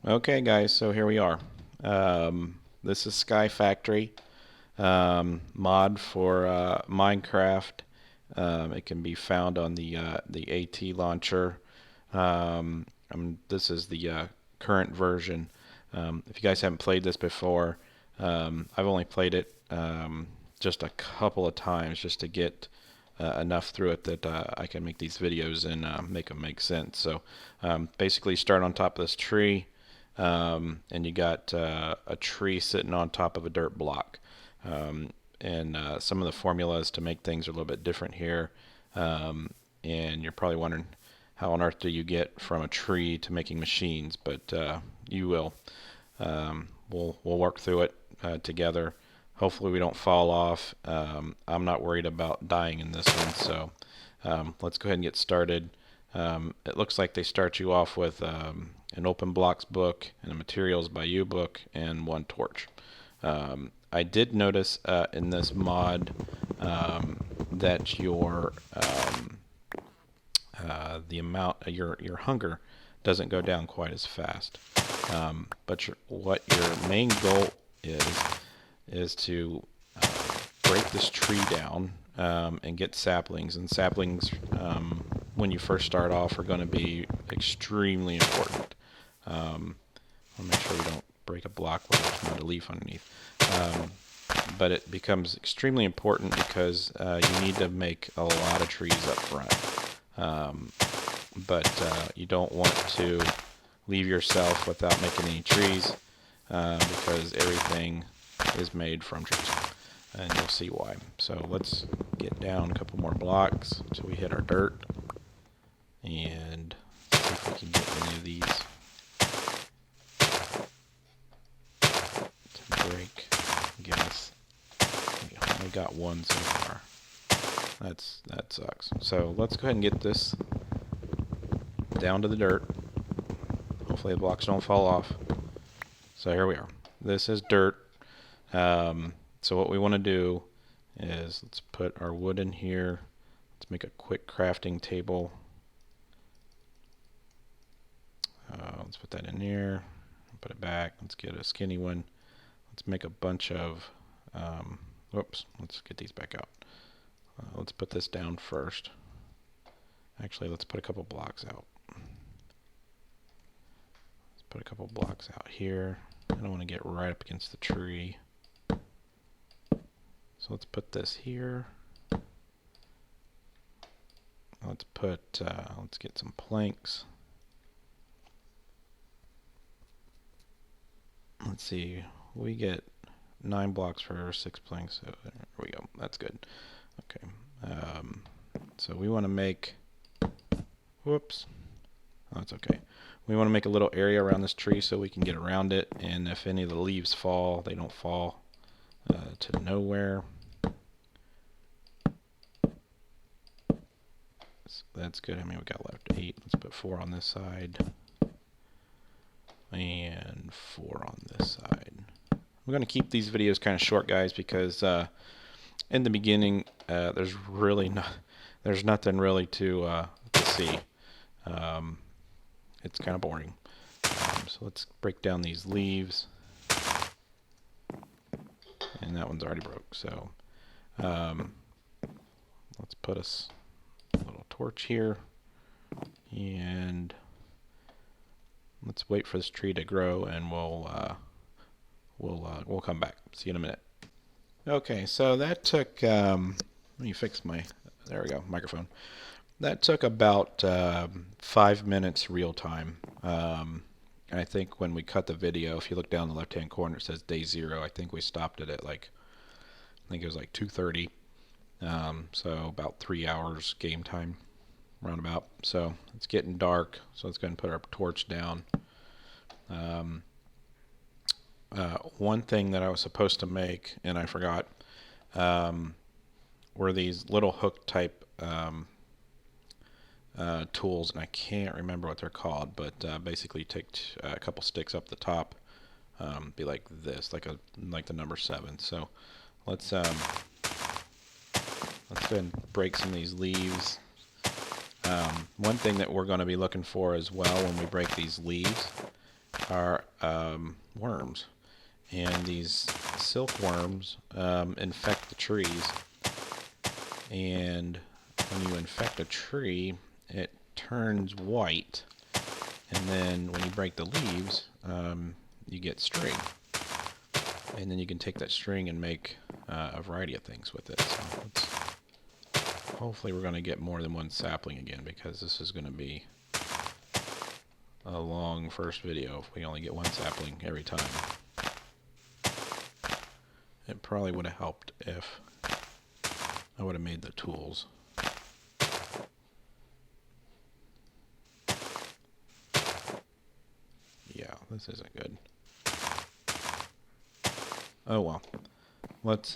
Okay, guys, so here we are. This is Sky Factory mod for Minecraft. It can be found on the AT launcher. This is the current version. If you guys haven't played this before, I've only played it just a couple of times just to get enough through it that I can make these videos and make them make sense. So basically, start on top of this tree. And you got a tree sitting on top of a dirt block. And some of the formulas to make things are a little bit different here. And you're probably wondering how on earth do you get from a tree to making machines, but you will. We'll work through it together. Hopefully we don't fall off. I'm not worried about dying in this one, so let's go ahead and get started. It looks like they start you off with an open blocks book and a materials by you book and one torch. I did notice in this mod that the amount your hunger doesn't go down quite as fast. But what your main goal is to break this tree down and get saplings. And saplings, when you first start off, are going to be extremely important. I'll make sure we don't break a block where there's not a leaf underneath. But it becomes extremely important because you need to make a lot of trees up front. But you don't want to leave yourself without making any trees because everything is made from trees. And you'll see why. So let's get down a couple more blocks until we hit our dirt. And see if we can get any of these to break. Give us, we only got one so far. That sucks. So let's go ahead and get this down to the dirt. Hopefully the blocks don't fall off. So here we are. This is dirt. So what we want to do is let's put our wood in here. Let's make a quick crafting table. Let's put that in here. Put it back. Let's get a skinny one. Let's make a bunch of, whoops, let's get these back out. Let's put this down first. Actually, let's put a couple blocks out. Let's put a couple blocks out here. I don't want to get right up against the tree. So let's put this here. Let's get some planks. Let's see, we get 9 blocks for 6 planks, so there we go, that's good. Okay, so we want to make, whoops, oh, that's okay. We want to make a little area around this tree so we can get around it, and if any of the leaves fall, they don't fall to nowhere. So that's good. How many we got left? 8. Let's put 4 on this side. And 4 on this side. I'm going to keep these videos kind of short, guys, because in the beginning there's nothing really to see. It's kind of boring. So let's break down these leaves. And that one's already broke. So let's put us a little torch here, and let's wait for this tree to grow, and we'll come back. See you in a minute. Okay, so that took let me fix there we go, microphone. That took about 5 minutes real time. And I think when we cut the video, if you look down in the left hand corner, it says day 0. I think we stopped it at I think it was 2:30. So about 3 hours game time, roundabout. So it's getting dark, so let's go ahead and put our torch down. One thing that I was supposed to make, and I forgot, were these little hook type tools, and I can't remember what they're called, but basically take a couple sticks up the top, be like this, like the number 7. So let's go ahead and break some of these leaves. One thing that we're going to be looking for as well when we break these leaves are worms. And these silkworms infect the trees. And when you infect a tree, it turns white. And then when you break the leaves, you get string. And then you can take that string and make a variety of things with it. So hopefully we're going to get more than one sapling again, because this is going to be a long first video if we only get one sapling every time. It probably would have helped if I would have made the tools. Yeah, this isn't good. Oh well. Let's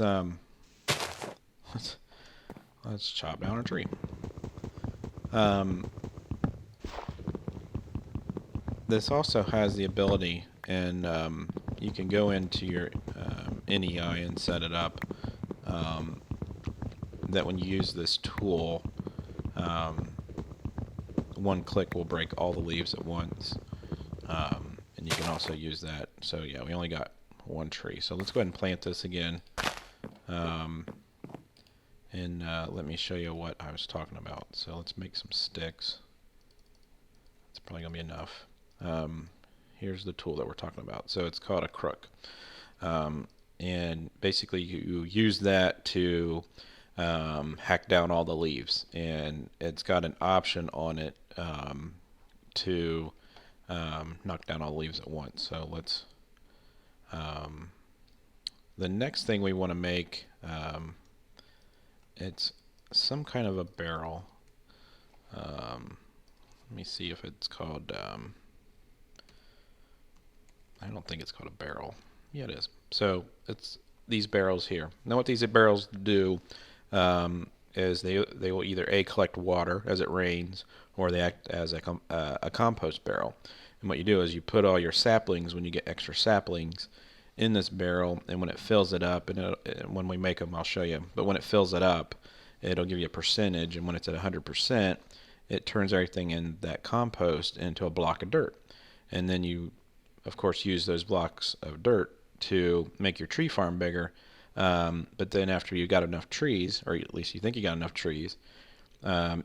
chop down a tree. This also has the ability, and you can go into your NEI and set it up that when you use this tool, one click will break all the leaves at once. And you can also use that. So yeah, we only got one tree. So let's go ahead and plant this again. And let me show you what I was talking about. So let's make some sticks. That's probably going to be enough. Here's the tool that we're talking about. So it's called a crook. And basically you use that to hack down all the leaves. And it's got an option on it to knock down all the leaves at once. So let's... the next thing we want to make, it's some kind of a barrel. Let me see if it's called... I don't think it's called a barrel. Yeah, it is. So it's these barrels here. Now what these barrels do is they will either collect water as it rains, or they act as a compost barrel. And what you do is you put all your saplings, when you get extra saplings, in this barrel, and when it fills it up, and when we make them, I'll show you, but when it fills it up, it'll give you a percentage, and when it's at 100%, it turns everything in that compost into a block of dirt. And then you, of course, use those blocks of dirt to make your tree farm bigger. But then after you got enough trees, or at least you think you got enough trees,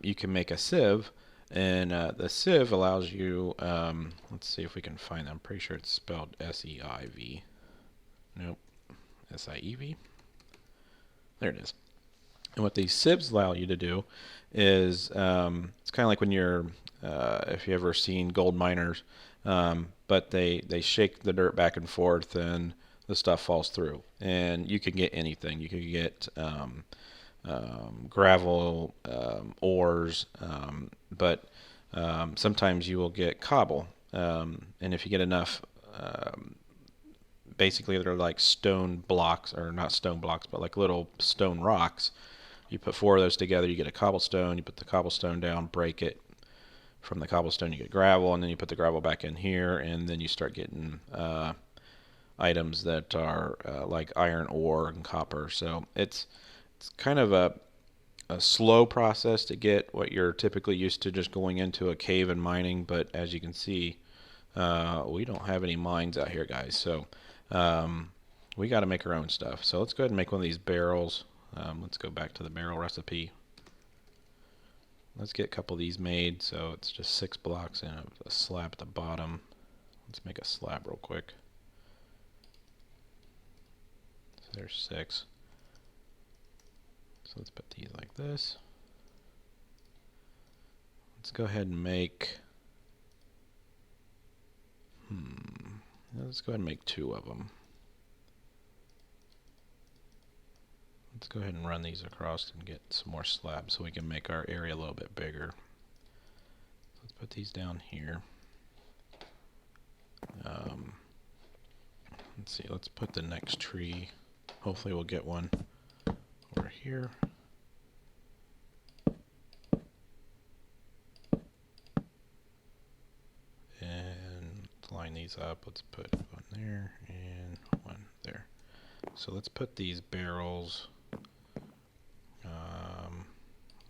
you can make a sieve. And the sieve allows you, let's see if we can find that. I'm pretty sure it's spelled S-E-I-V. Nope, S-I-E-V. There it is. And what these sieves allow you to do is, it's kind of like when you're, if you've ever seen gold miners, but they shake the dirt back and forth and the stuff falls through. And you can get anything. You can get gravel, ores, but sometimes you will get cobble. And if you get enough, basically they're like stone blocks, or not stone blocks, but like little stone rocks. You put 4 of those together, you get a cobblestone. You put the cobblestone down, break it. From the cobblestone you get gravel, and then you put the gravel back in here, and then you start getting items that are like iron ore and copper. So it's kind of a slow process to get what you're typically used to just going into a cave and mining, but as you can see, we don't have any mines out here, guys. So we got to make our own stuff. So let's go ahead and make one of these barrels. Let's go back to the barrel recipe. Let's get a couple of these made. So it's just 6 blocks and a slab at the bottom. Let's make a slab real quick. So there's 6. So let's put these like this. Let's go ahead and make... Let's go ahead and make 2 of them. Let's go ahead and run these across and get some more slabs so we can make our area a little bit bigger. Let's put these down here. Let's see, let's put the next tree. Hopefully we'll get one over here. And line these up. Let's put one there and one there. So let's put these barrels.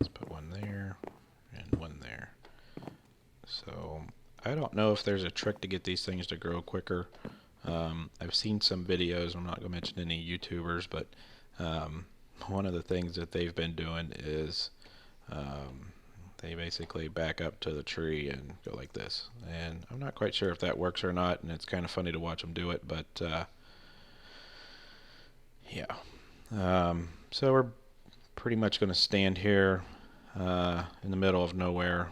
Let's put one there and one there. So I don't know if there's a trick to get these things to grow quicker. I've seen some videos, I'm not going to mention any YouTubers, but one of the things that they've been doing is they basically back up to the tree and go like this. And I'm not quite sure if that works or not, and it's kind of funny to watch them do it, but yeah. So we're pretty much going to stand here in the middle of nowhere,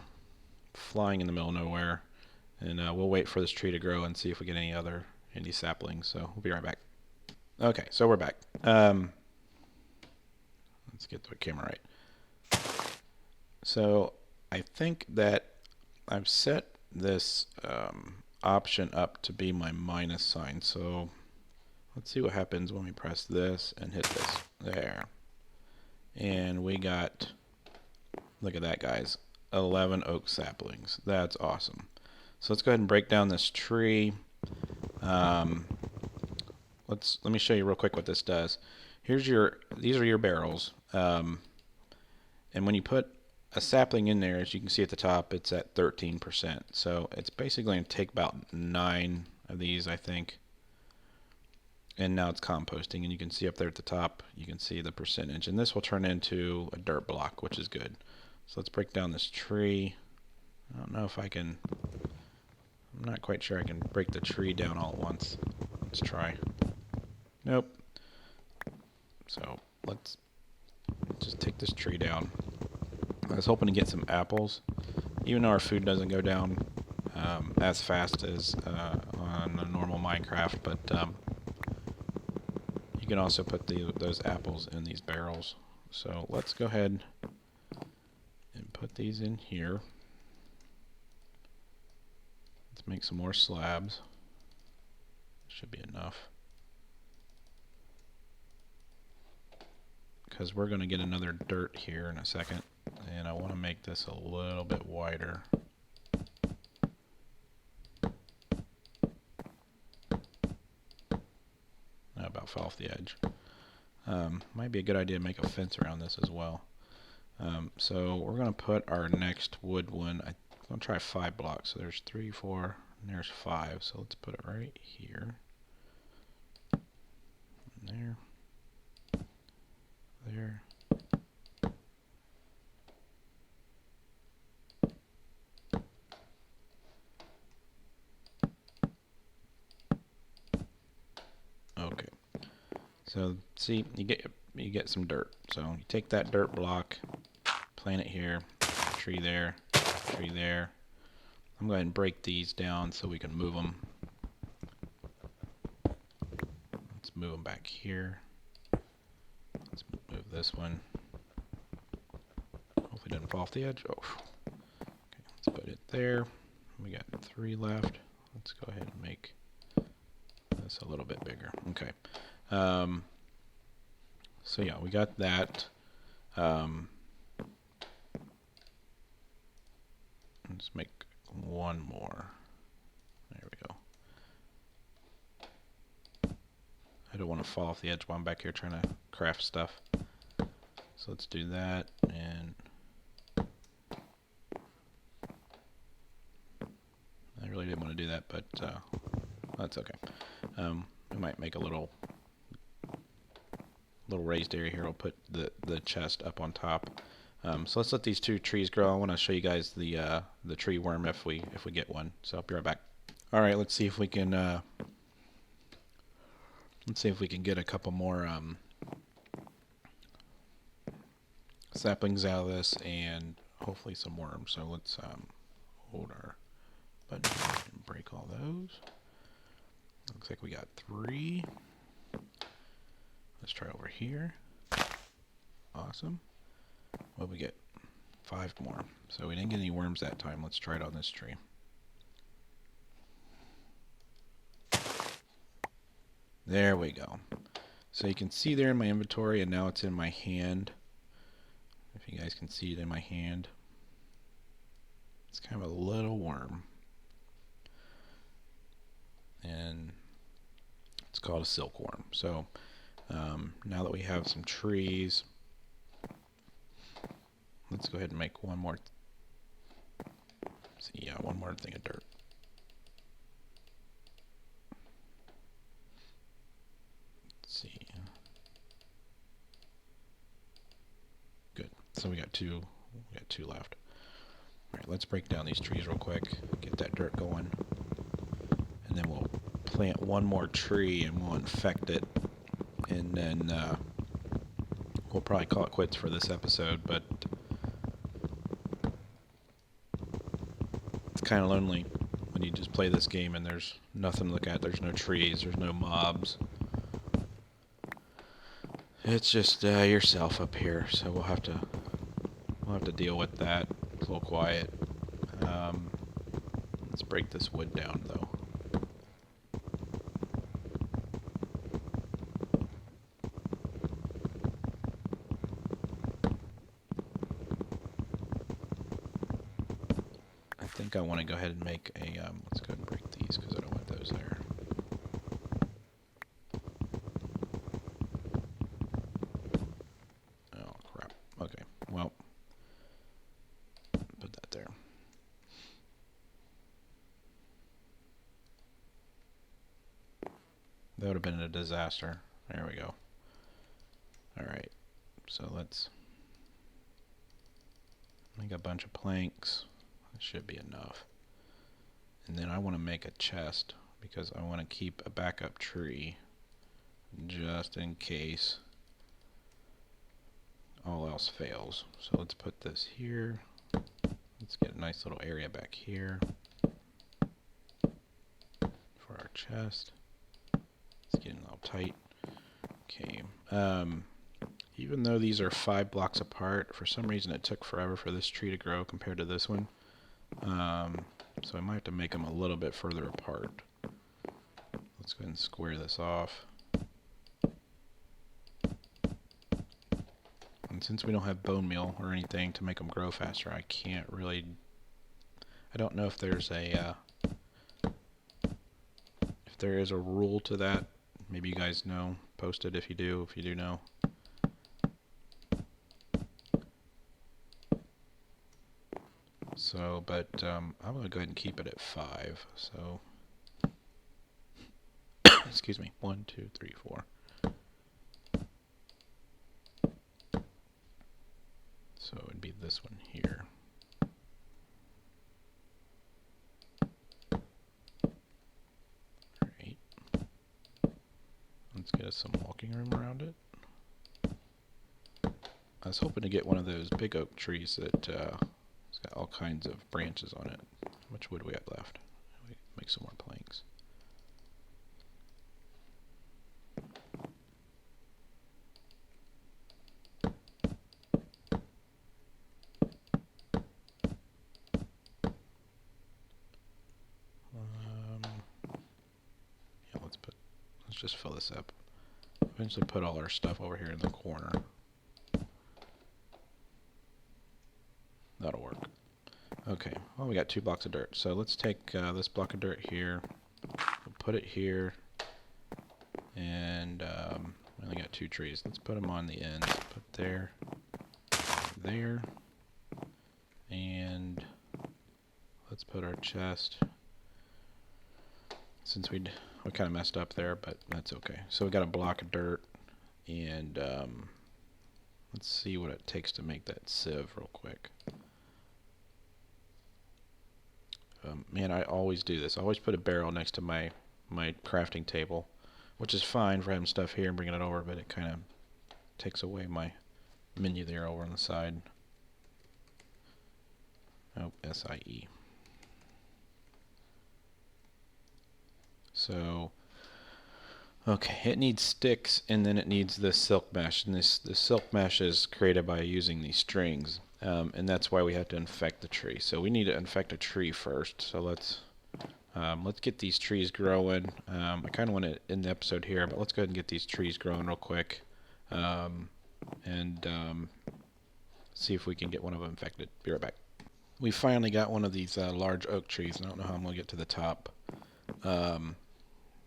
flying in the middle of nowhere, and we'll wait for this tree to grow and see if we get any saplings. So we'll be right back. Okay, so we're back. Let's get the camera right. So I think that I've set this option up to be my minus sign. So let's see what happens when we press this and hit this. There. And we got, look at that, guys, 11 oak saplings. That's awesome. So let's go ahead and break down this tree. Let me show you real quick what this does. These are your barrels. And when you put a sapling in there, as you can see at the top, it's at 13%. So it's basically going to take about 9 of these, I think. And now it's composting, and you can see up there at the top, you can see the percentage. And this will turn into a dirt block, which is good. So let's break down this tree. I don't know if I can, I'm not quite sure I can break the tree down all at once. Let's try. Nope. So let's just take this tree down. I was hoping to get some apples, even though our food doesn't go down as fast as on a normal Minecraft, but you can also put those apples in these barrels. So let's go ahead and put these in here. Let's make some more slabs. Should be enough. Because we're going to get another dirt here in a second. And I want to make this a little bit wider. I about fell off the edge. Might be a good idea to make a fence around this as well. So we're going to put our next wood one. I'm going to try 5 blocks. So there's 3, 4, and there's 5. So let's put it right here. There. There. Okay. So see, you get some dirt. So you take that dirt block, plant it here, tree there, tree there. I'm going to break these down so we can move them. Let's move them back here. Let's move this one. Hopefully it doesn't fall off the edge. Oh. Okay, let's put it there. We got 3 left. Let's go ahead and make this a little bit bigger. Okay. So yeah, we got that. Let's make one more. There we go. I don't want to fall off the edge while I'm back here trying to craft stuff. So let's do that, and I really didn't want to do that, but that's okay. We might make a little raised area here. I'll put the chest up on top. So let's let these 2 trees grow. I want to show you guys the tree worm if we get one. So I'll be right back. All right, let's see if we can get a couple more saplings out of this, and hopefully some worms. So let's hold our button and break all those. Looks like we got 3. Let's try over here. Awesome. What we get? 5 more. So we didn't get any worms that time. Let's try it on this tree. There we go. So you can see there in my inventory, and now it's in my hand. If you guys can see it in my hand. It's kind of a little worm. And it's called a silkworm. So now that we have some trees, let's go ahead and make one more. One more thing of dirt. So we got two left. All right, let's break down these trees real quick, get that dirt going, and then we'll plant one more tree and we'll infect it, and then we'll probably call it quits for this episode. But it's kind of lonely when you just play this game and there's nothing to look at. There's no trees, there's no mobs. It's just yourself up here, so we'll have to deal with that. It's a little quiet. Let's break this wood down, though. I think I want to go ahead and make a, let's go ahead and break these because I don't want those there. Oh, crap. Okay, well, put that there. That would have been a disaster. There we go. Alright, so let's make a bunch of planks. That should be enough. And then I want to make a chest because I want to keep a backup tree just in case all else fails. So let's put this here. Let's get a nice little area back here for our chest. It's getting a little tight. Okay. Even though these are 5 blocks apart, for some reason it took forever for this tree to grow compared to this one. So I might have to make them a little bit further apart. Let's go ahead and square this off. And since we don't have bone meal or anything to make them grow faster, I can't really... I don't know if there's a... if there is a rule to that. Maybe you guys know. Post it if you do know. So, but I'm going to go ahead and keep it at 5. So, excuse me, 1, 2, 3, 4. So it would be this one here. Alright. Let's get us some walking room around it. I was hoping to get one of those big oak trees that it's got all kinds of branches on it. How much wood we have left? We make some more planks. Yeah, let's just fill this up. Eventually put all our stuff over here in the corner. That'll work. Okay, well we got 2 blocks of dirt. So let's take this block of dirt here, we'll put it here, and we only got 2 trees. Let's put them on the ends. Put there, there, and let's put our chest. Since we kind of messed up there, but that's okay. So we got a block of dirt, and let's see what it takes to make that sieve real quick. Man, I always do this. I always put a barrel next to my crafting table, which is fine for having stuff here and bringing it over, but it kind of takes away my menu there over on the side. Oh, SIE. So, okay, it needs sticks, and then it needs this silk mesh. And this silk mesh is created by using these strings, and that's why we have to infect the tree. So we need to infect a tree first. So let's get these trees growing. I kind of want to end the episode here, but let's go ahead and get these trees growing real quick, and see if we can get one of them infected. Be right back. We finally got one of these large oak trees. I don't know how I'm going to get to the top.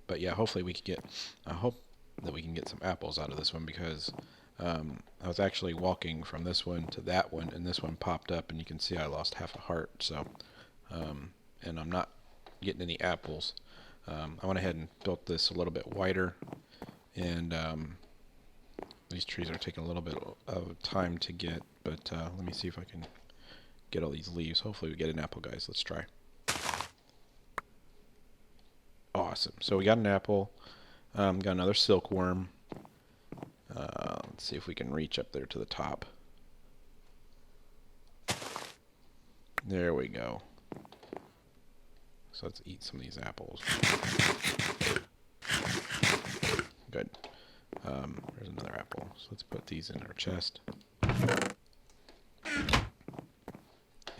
But yeah, hopefully we can get, I hope that we can get some apples out of this one, because I was actually walking from this one to that one, and this one popped up, and you can see I lost half a heart. So, and I'm not getting any apples. I went ahead and built this a little bit wider, and These trees are taking a little bit of time to get, but let me see if I can get all these leaves. Hopefully we get an apple, guys. Let's try. Awesome. So we got an apple. Got another silkworm. Let's see if we can reach up there to the top. There we go. So let's eat some of these apples. Good. There's another apple. So let's put these in our chest.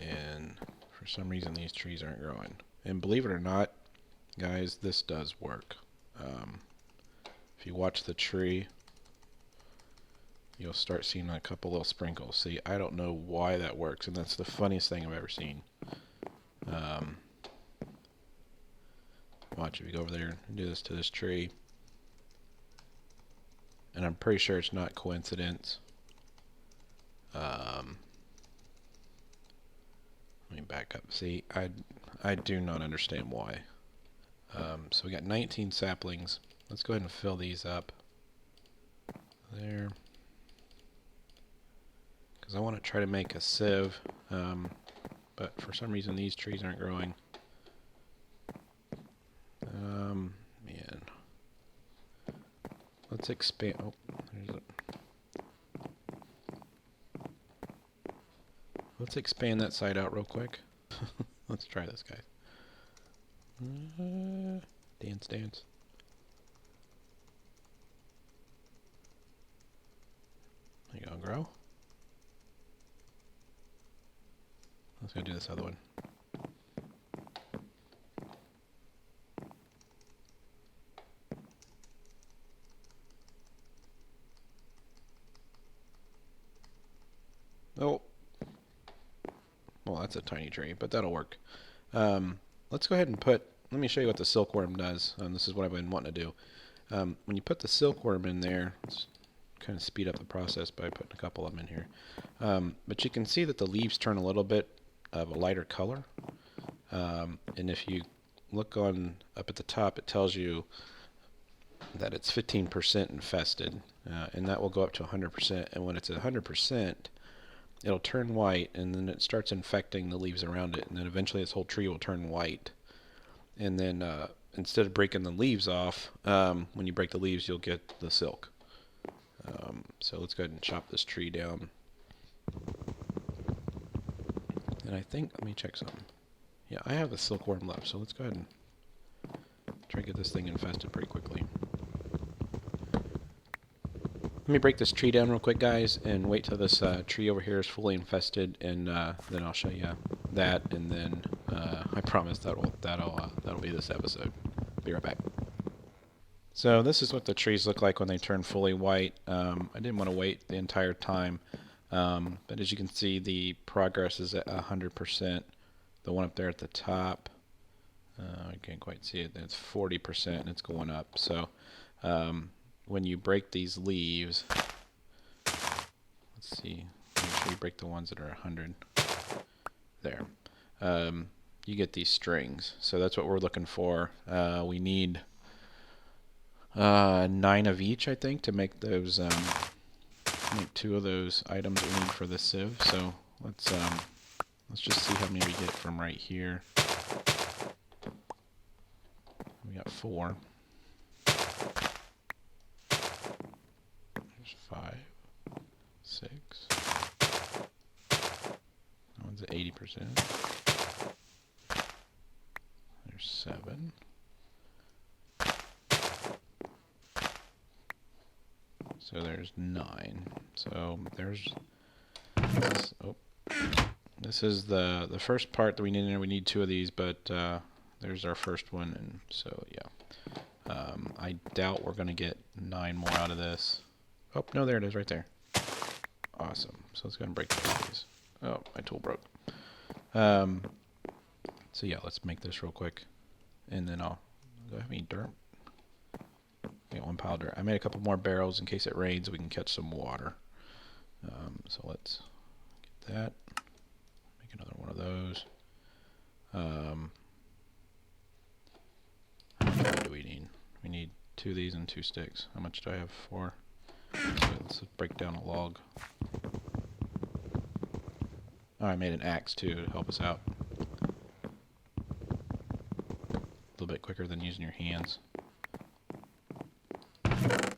And for some reason these trees aren't growing. And believe it or not, guys, this does work. If you watch the tree, you'll start seeing a couple little sprinkles. See, I don't know why that works, and that's the funniest thing I've ever seen. Watch, if you go over there and do this to this tree, and I'm pretty sure it's not coincidence. Let me back up. See, I do not understand why. So we got 19 saplings. Let's go ahead and fill these up. There. Because I want to try to make a sieve, but for some reason these trees aren't growing. Man. Let's expand. Oh, there's a. Let's expand that side out real quick. Let's try this, guys. Dance, dance. Are you gonna grow? Let's go do this other one. Oh. Well, that's a tiny tree, but that'll work. Let's go ahead and let me show you what the silkworm does. This is what I've been wanting to do. When you put the silkworm in there, let's kind of speed up the process by putting a couple of them in here. But you can see that the leaves turn a little bit of a lighter color. And if you look up at the top, it tells you that it's 15% infested, and that will go up to 100%. And when it's at 100%, it'll turn white, and then it starts infecting the leaves around it, and then eventually this whole tree will turn white. And then instead of breaking the leaves off, when you break the leaves, you'll get the silk. So let's go ahead and chop this tree down. And I think, let me check something. Yeah, I have a silkworm left, so let's go ahead and try to get this thing infested pretty quickly. Let me break this tree down real quick, guys, and wait till this tree over here is fully infested, and then I'll show you that, and then I promise that'll be this episode. Be right back. So this is what the trees look like when they turn fully white. I didn't want to wait the entire time, but as you can see, the progress is at 100%. The one up there at the top, I can't quite see it. It's 40%, and it's going up. So when you break these leaves, let's see, make sure you break the ones that are 100. There. You get these strings. So that's what we're looking for. We need 9 of each, I think, to make those, make 2 of those items that we need for the sieve. So let's just see how many we get from right here. We got 4. There's 5, 6. That one's at 80%. There's 7. So there's 9. So there's this, this is the first part that we need in there. We need 2 of these, but there's our first one, and so yeah. I doubt we're gonna get 9 more out of this. Oh no, there it is right there. Awesome. So let's go ahead and break these. Oh, my tool broke. So yeah, let's make this real quick, and then do I have any dirt? I got 1 pile of dirt. I made a couple more barrels in case it rains, we can catch some water. So let's get that. Make another one of those. How much wood do we need? We need 2 of these and 2 sticks. How much do I have? 4. Let's break down a log. Oh, I made an axe too to help us out. A little bit quicker than using your hands. Put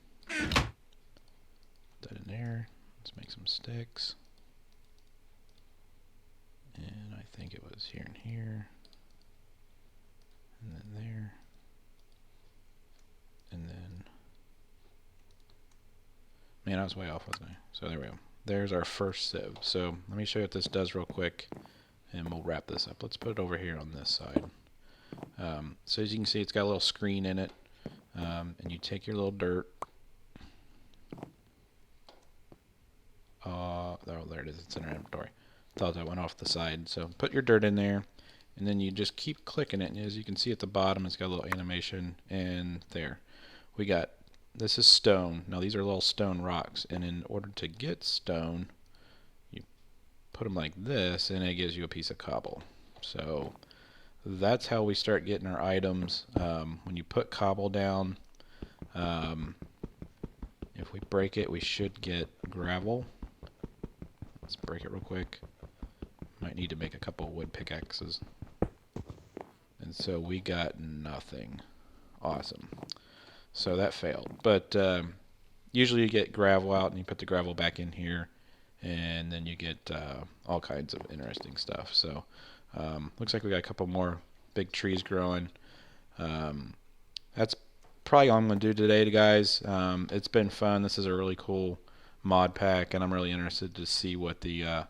that in there. Let's make some sticks. And I think it was here and here. And then there. And then... Man, I was way off, wasn't I? So there we go. There's our first sieve. So let me show you what this does real quick, and we'll wrap this up. Let's put it over here on this side. So as you can see, it's got a little screen in it, and you take your little dirt. Oh, there it is. It's in our inventory. Thought that went off the side. So put your dirt in there, and then you just keep clicking it. And as you can see at the bottom, it's got a little animation, and there. We got, this is stone. Now these are little stone rocks, and in order to get stone, you put them like this, and it gives you a piece of cobble. So that's how we start getting our items. When you put cobble down, if we break it, we should get gravel. Let's break it real quick. Might need to make a couple of wood pickaxes. And so we got nothing. Awesome. So that failed. But usually you get gravel out and you put the gravel back in here, and then you get all kinds of interesting stuff. So looks like we got a couple more big trees growing. That's probably all I'm going to do today, guys. It's been fun. This is a really cool mod pack, and I'm really interested to see what the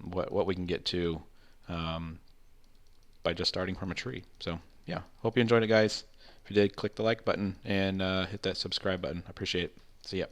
what we can get to by just starting from a tree. So yeah, hope you enjoyed it, guys. If you did, click the like button and hit that subscribe button. I appreciate it. See ya.